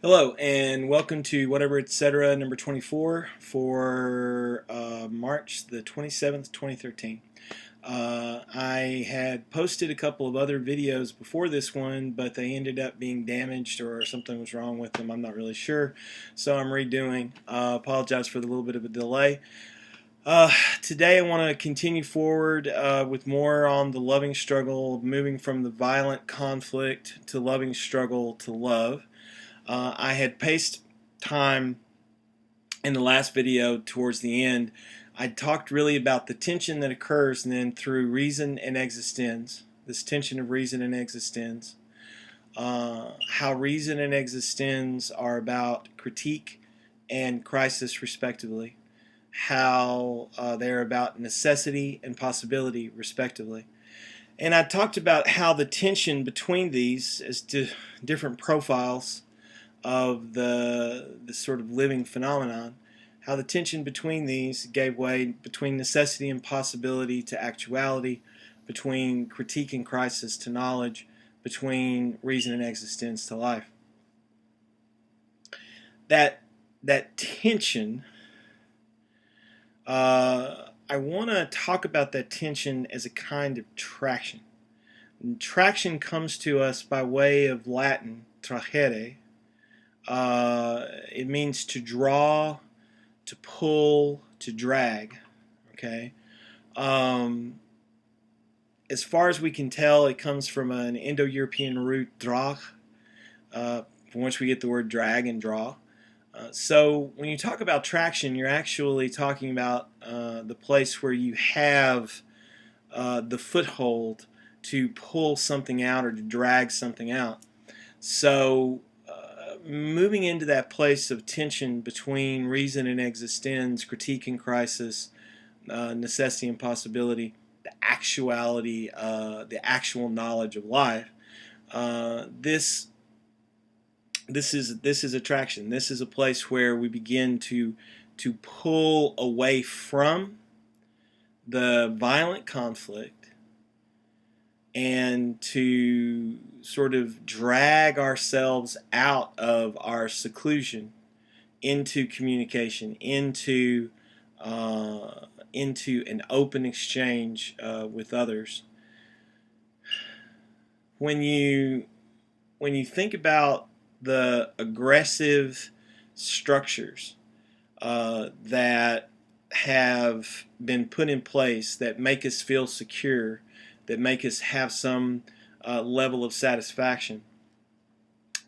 Hello and welcome to WhateverEtc number 24 for March the 27th, 2013. I had posted a couple of other videos before this one, but they ended up being damaged or something was wrong with them. I'm not really sure, so I'm redoing. Apologize for the little bit of a delay. Today I want to continue forward with more on the loving struggle, moving from the violent conflict to loving struggle to love. I had paced time in the last video towards the end. I talked really about the tension that occurs and then through Reason and Existenz, this tension of Reason and Existenz, how Reason and Existenz are about critique and crisis respectively, how they're about necessity and possibility respectively. And I talked about how the tension between these is different profiles of the sort of living phenomenon, how the tension between these gave way between necessity and possibility to actuality, between critique and crisis to knowledge, between reason and existence to life. That tension, I want to talk about that tension as a kind of traction. And traction comes to us by way of Latin, tragere. It means to draw, to pull, to drag. Okay. As far as we can tell, it comes from an Indo-European root drag, from which we get the word drag and draw. So when you talk about traction, you're actually talking about the place where you have the foothold to pull something out or to drag something out. So moving into that place of tension between reason and existence, critique and crisis, necessity and possibility, the actuality, the actual knowledge of life. This is attraction. This is a place where we begin to pull away from the violent conflict and to sort of drag ourselves out of our seclusion into communication, into an open exchange with others. When you think about the aggressive structures that have been put in place that make us feel secure, that make us have some level of satisfaction,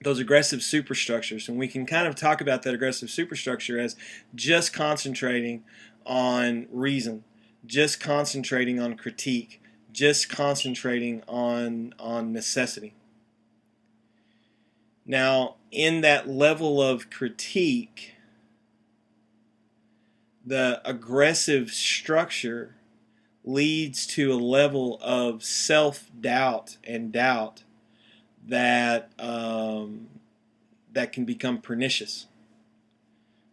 those aggressive superstructures, and we can kind of talk about that aggressive superstructure as just concentrating on reason, just concentrating on critique, just concentrating on necessity. Now, in that level of critique, the aggressive structure leads to a level of self-doubt and doubt that that can become pernicious,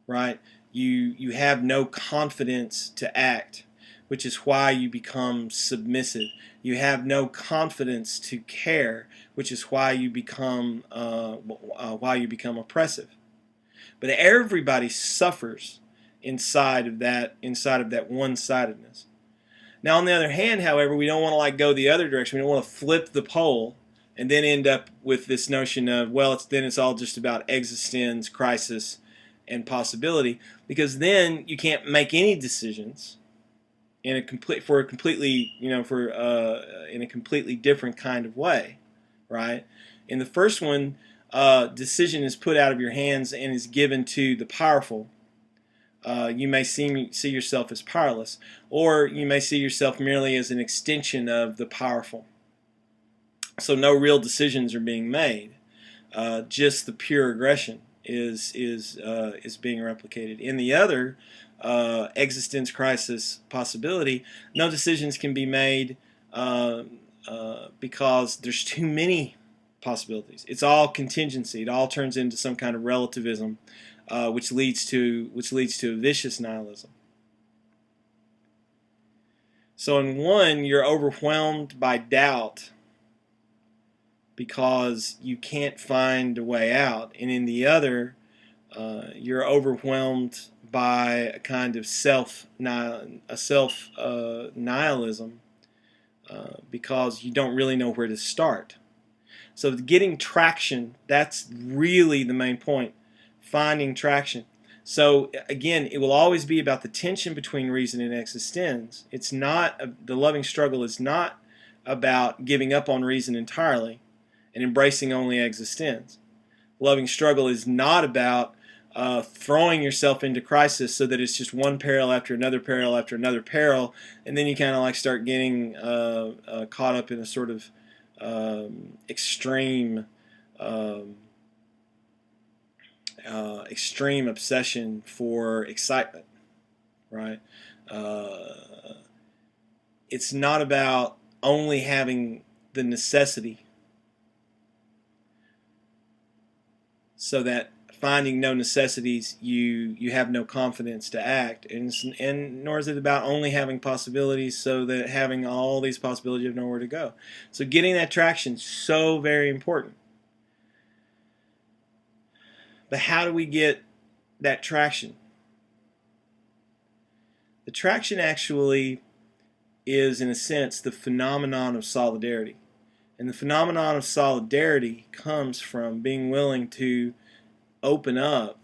right? You have no confidence to act, which is why you become submissive. You have no confidence to care, which is why you become oppressive. But everybody suffers inside of that one-sidedness. Now, on the other hand, however, we don't want to go the other direction. We don't want to flip the pole and then end up with this notion of, well, then it's all just about existence, crisis, and possibility, because then you can't make any decisions in a completely different kind of way, right? In the first one, decision is put out of your hands and is given to the powerful. You may see yourself as powerless, or you may see yourself merely as an extension of the powerful. So no real decisions are being made. Just the pure aggression is being replicated. In the other, existence, crisis, possibility, no decisions can be made because there's too many possibilities. It's all contingency. It all turns into some kind of relativism, which leads to a vicious nihilism. So in one, you're overwhelmed by doubt because you can't find a way out, and in the other, you're overwhelmed by a kind of nihilism, because you don't really know where to start. So getting traction, that's really the main point, finding traction. So again, it will always be about the tension between reason and existenz. It's not, the loving struggle is not about giving up on reason entirely and embracing only existenz. Loving struggle is not about throwing yourself into crisis so that it's just one peril after another peril after another peril, and then you kind of like start getting caught up in a sort of extreme obsession for excitement, right? It's not about only having the necessity, so that finding no necessities, you have no confidence to act, and nor is it about only having possibilities, so that having all these possibilities, you have nowhere to go. So getting that traction is so very important. But how do we get that traction? The traction actually is, in a sense, the phenomenon of solidarity. And the phenomenon of solidarity comes from being willing to open up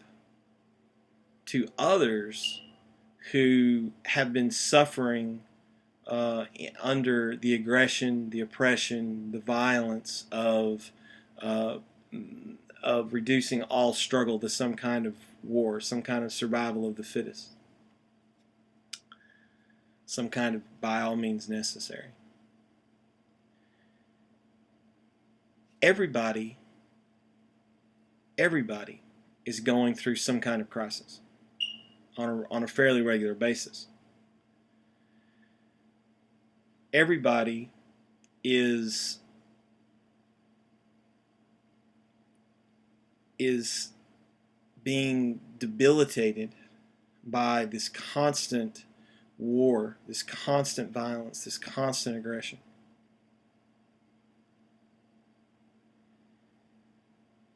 to others who have been suffering under the aggression, the oppression, the violence of reducing all struggle to some kind of war, some kind of survival of the fittest, some kind of by all means necessary. Everybody is going through some kind of crisis on a fairly regular basis. Everybody is being debilitated by this constant war, this constant violence, this constant aggression.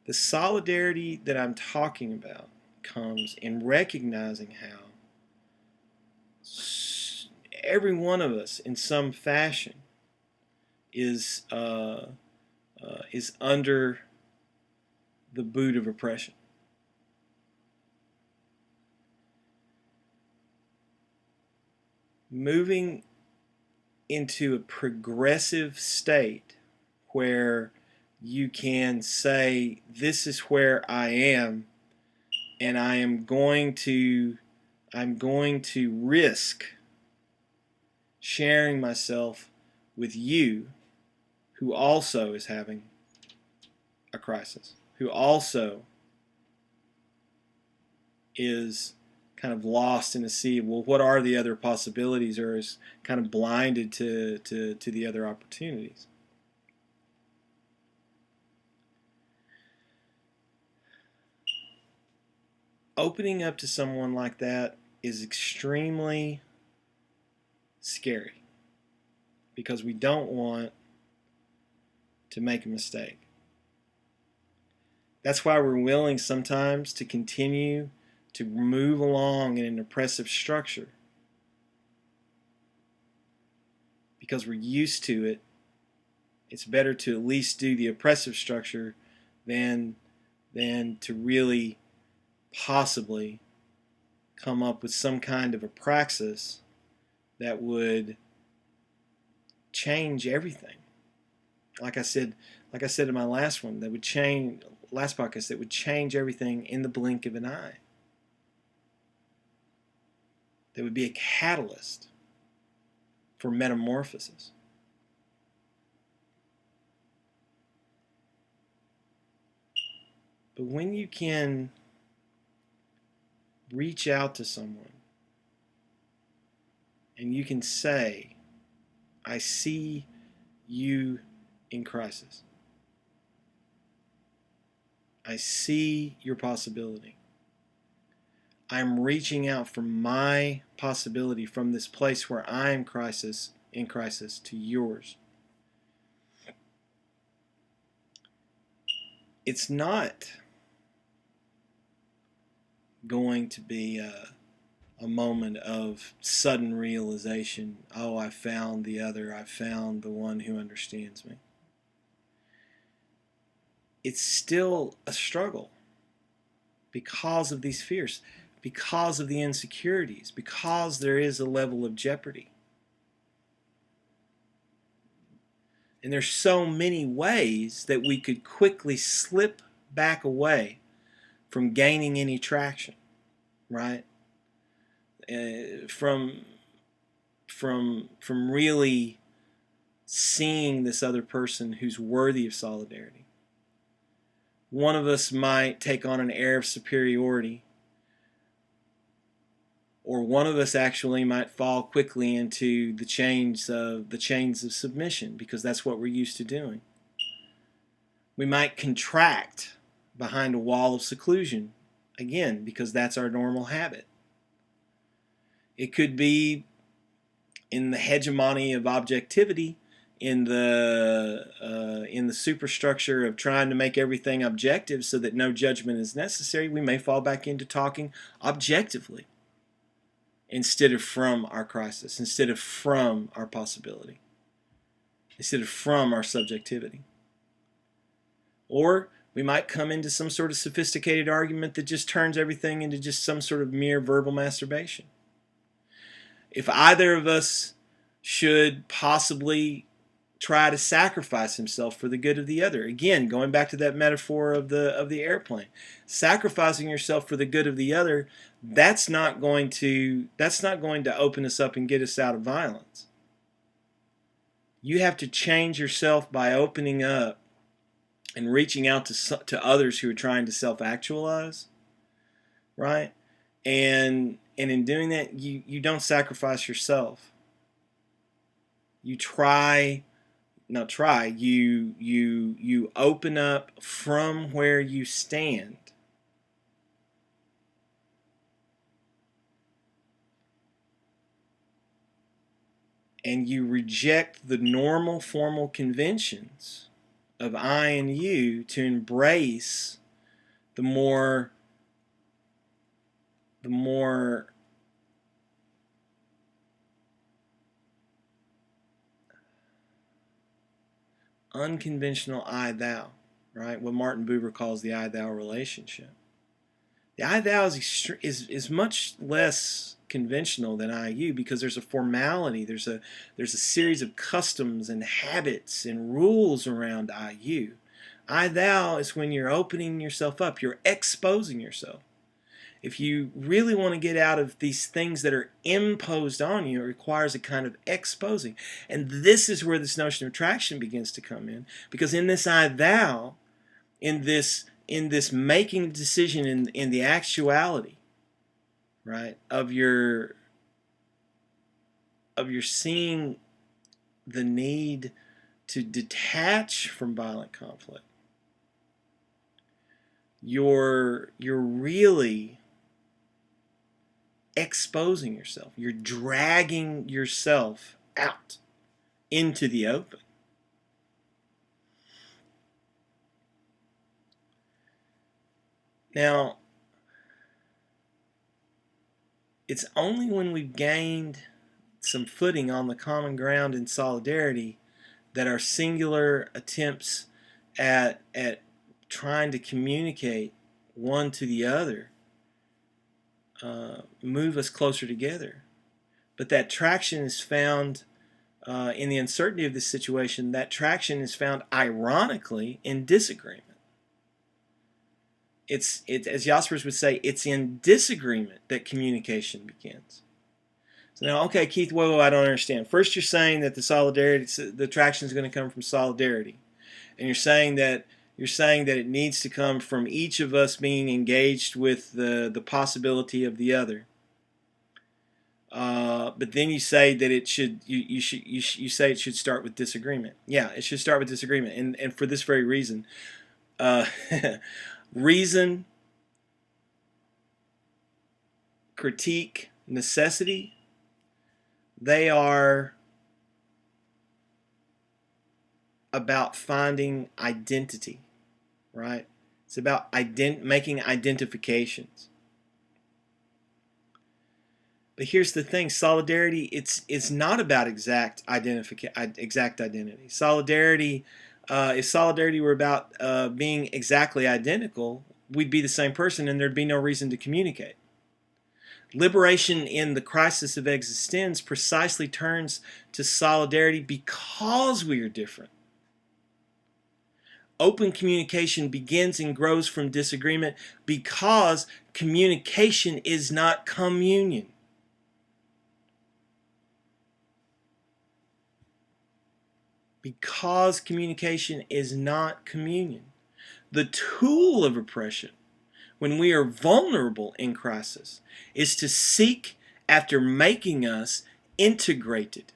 The solidarity that I'm talking about comes in recognizing how every one of us, in some fashion, is under the boot of oppression. Moving into a progressive state where you can say, this is where I am, and I'm going to risk sharing myself with you, who also is having a crisis, who also is kind of lost in a sea of, well, what are the other possibilities, or is kind of blinded to the other opportunities. Opening up to someone like that is extremely scary, because we don't want to make a mistake. That's why we're willing sometimes to continue to move along in an oppressive structure, because we're used to it. It's better to at least do the oppressive structure than to really possibly come up with some kind of a praxis that would change everything. Like I said in my last one, that would change, last podcast, that would change everything in the blink of an eye. That would be a catalyst for metamorphosis. But when you can reach out to someone and you can say, I see you in crisis. I see your possibility. I'm reaching out for my possibility from this place where I am in crisis to yours. it's not going to be a moment of sudden realization. Oh, I found the other. I found the one who understands me. It's still a struggle because of these fears, because of the insecurities, because there is a level of jeopardy. And there's so many ways that we could quickly slip back away from gaining any traction, right? From really seeing this other person who's worthy of solidarity. One of us might take on an air of superiority, or one of us actually might fall quickly into the chains of submission, because that's what we're used to doing. We might contract behind a wall of seclusion, again, because that's our normal habit. It could be in the hegemony of objectivity, in the superstructure of trying to make everything objective so that no judgment is necessary. We may fall back into talking objectively instead of from our crisis, instead of from our possibility, instead of from our subjectivity. Or we might come into some sort of sophisticated argument that just turns everything into just some sort of mere verbal masturbation. If either of us should possibly try to sacrifice himself for the good of the other, again, going back to that metaphor of the airplane, sacrificing yourself for the good of the other, that's not going to open us up and get us out of violence. You have to change yourself by opening up and reaching out to others who are trying to self-actualize, right? And in doing that, you don't sacrifice yourself. You open up from where you stand. And you reject the normal formal conventions of I and you to embrace the more unconventional I-thou, right? What Martin Buber calls the I-thou relationship. The I-thou is much less conventional than I-you, because there's a formality, there's a series of customs and habits and rules around I-you. I-thou is when you're opening yourself up, you're exposing yourself. If you really want to get out of these things that are imposed on you, it requires a kind of exposing. And this is where this notion of attraction begins to come in, because in this I-thou, in this making a decision in the actuality, right, of your seeing the need to detach from violent conflict, you're really exposing yourself. You're dragging yourself out into the open. Now, it's only when we've gained some footing on the common ground in solidarity that our singular attempts at trying to communicate one to the other move us closer together. But that traction is found in the uncertainty of this situation. That traction is found, ironically, in disagreement. It's as Jaspers would say, it's in disagreement that communication begins. So now, okay, Keith, whoa, I don't understand. First, you're saying that the traction is going to come from solidarity, and you're saying that it needs to come from each of us being engaged with the possibility of the other. But then you say that it should say it should start with disagreement. Yeah, it should start with disagreement, and for this very reason. Reason, critique, necessity, they are about finding identity, right? It's about making identifications. But here's the thing: solidarity. It's not about exact identity. Solidarity. If solidarity were about being exactly identical, we'd be the same person, and there'd be no reason to communicate. Liberation in the crisis of existence precisely turns to solidarity because we are different. Open communication begins and grows from disagreement because communication is not communion. Because communication is not communion. The tool of oppression, when we are vulnerable in crisis, is to seek after making us integrated.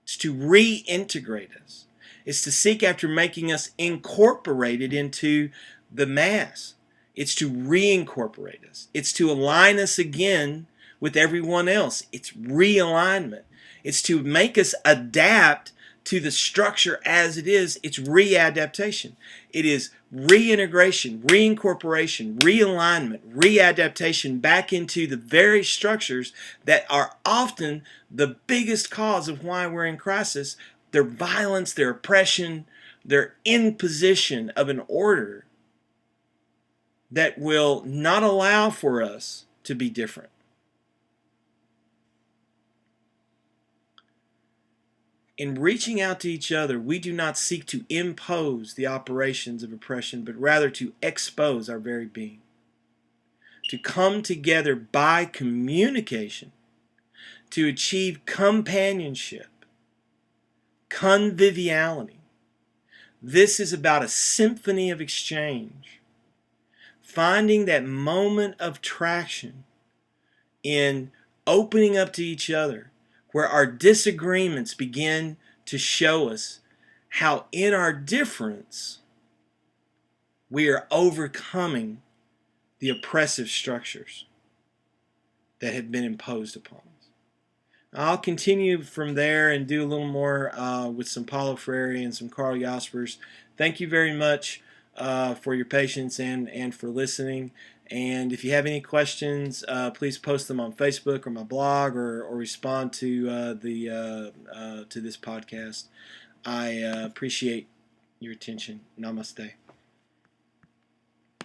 It's to reintegrate us. It's to seek after making us incorporated into the mass. It's to reincorporate us. It's to align us again with everyone else. It's realignment. It's to make us adapt to the structure as it is. It's readaptation. It is reintegration, reincorporation, realignment, readaptation back into the very structures that are often the biggest cause of why we're in crisis. Their violence, their oppression, their imposition of an order that will not allow for us to be different. In reaching out to each other, we do not seek to impose the operations of oppression, but rather to expose our very being. To come together by communication, to achieve companionship, conviviality. This is about a symphony of exchange. Finding that moment of traction in opening up to each other, where our disagreements begin to show us how in our difference we are overcoming the oppressive structures that have been imposed upon us. I'll continue from there and do a little more with some Paulo Freire and some Karl Jaspers. Thank you very much for your patience and for listening. And if you have any questions, please post them on Facebook or my blog, or respond to to this podcast. I appreciate your attention. Namaste.